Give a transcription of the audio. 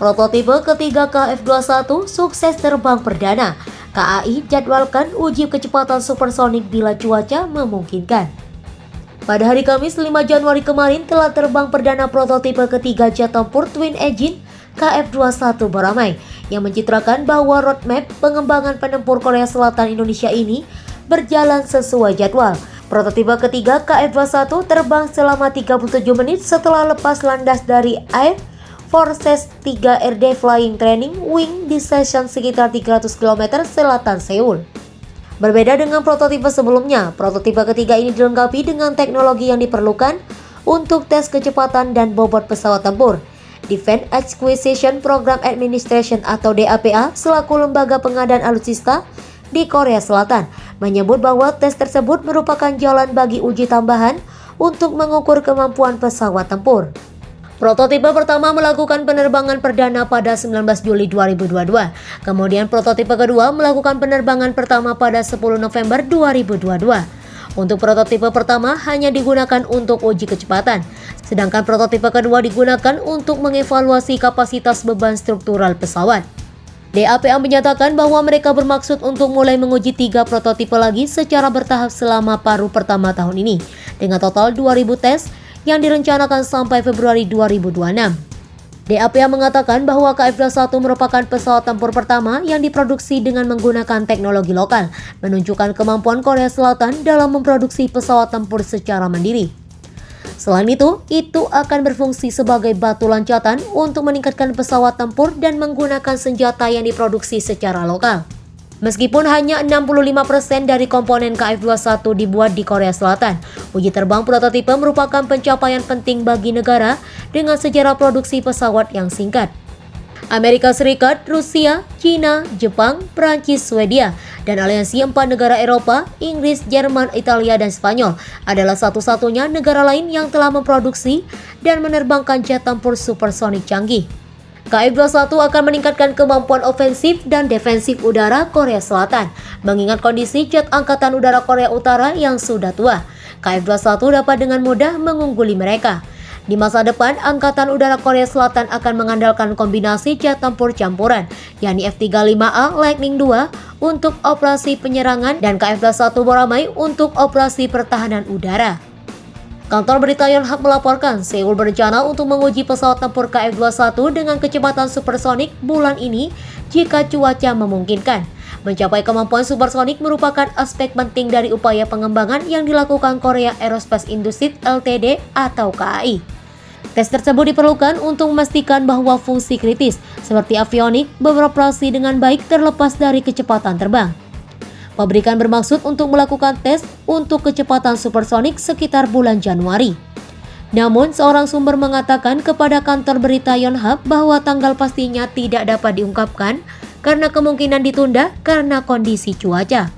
Prototipe ketiga KF-21 sukses terbang perdana. KAI jadwalkan uji kecepatan supersonik bila cuaca memungkinkan. Pada hari Kamis 5 Januari kemarin telah terbang perdana prototipe ketiga jet tempur Twin Engine KF-21 Baramai yang mencitrakan bahwa roadmap pengembangan penempur Korea Selatan Indonesia ini berjalan sesuai jadwal. Prototipe ketiga KF-21 terbang selama 37 menit setelah lepas landas dari Air Forces 3 RD Flying Training Wing di stasiun sekitar 300 km selatan Seoul. Berbeda dengan prototipe sebelumnya, prototipe ketiga ini dilengkapi dengan teknologi yang diperlukan untuk tes kecepatan dan bobot pesawat tempur. Defense Acquisition Program Administration atau DAPA selaku lembaga pengadaan alutsista di Korea Selatan menyebut bahwa tes tersebut merupakan jalan bagi uji tambahan untuk mengukur kemampuan pesawat tempur. Prototipe pertama melakukan penerbangan perdana pada 19 Juli 2022. Kemudian prototipe kedua melakukan penerbangan pertama pada 10 November 2022. Untuk prototipe pertama hanya digunakan untuk uji kecepatan, sedangkan prototipe kedua digunakan untuk mengevaluasi kapasitas beban struktural pesawat. DAPA menyatakan bahwa mereka bermaksud untuk mulai menguji 3 prototipe lagi secara bertahap selama paruh pertama tahun ini, dengan total 2.000 tes yang direncanakan sampai Februari 2026. DAPA mengatakan bahwa KF-21 merupakan pesawat tempur pertama yang diproduksi dengan menggunakan teknologi lokal, menunjukkan kemampuan Korea Selatan dalam memproduksi pesawat tempur secara mandiri. Selain itu akan berfungsi sebagai batu loncatan untuk meningkatkan pesawat tempur dan menggunakan senjata yang diproduksi secara lokal. Meskipun hanya 65% dari komponen KF-21 dibuat di Korea Selatan, uji terbang prototipe merupakan pencapaian penting bagi negara dengan sejarah produksi pesawat yang singkat. Amerika Serikat, Rusia, China, Jepang, Prancis, Swedia, dan aliansi 4 negara Eropa, Inggris, Jerman, Italia, dan Spanyol adalah satu-satunya negara lain yang telah memproduksi dan menerbangkan jet tempur supersonik canggih. KF-21 akan meningkatkan kemampuan ofensif dan defensif udara Korea Selatan, mengingat kondisi jet Angkatan Udara Korea Utara yang sudah tua. KF-21 dapat dengan mudah mengungguli mereka. Di masa depan, Angkatan Udara Korea Selatan akan mengandalkan kombinasi jet tempur campuran, yakni F-35A Lightning II untuk operasi penyerangan dan KF-21 Baramai untuk operasi pertahanan udara. Kantor berita Yonhap melaporkan Seoul berencana untuk menguji pesawat tempur KF-21 dengan kecepatan supersonik bulan ini jika cuaca memungkinkan. Mencapai kemampuan supersonik merupakan aspek penting dari upaya pengembangan yang dilakukan Korea Aerospace Industries Ltd atau KAI. Tes tersebut diperlukan untuk memastikan bahwa fungsi kritis seperti avionik beroperasi dengan baik terlepas dari kecepatan terbang. Pabrikan bermaksud untuk melakukan tes untuk kecepatan supersonik sekitar bulan Januari. Namun, seorang sumber mengatakan kepada kantor berita Yonhap bahwa tanggal pastinya tidak dapat diungkapkan karena kemungkinan ditunda karena kondisi cuaca.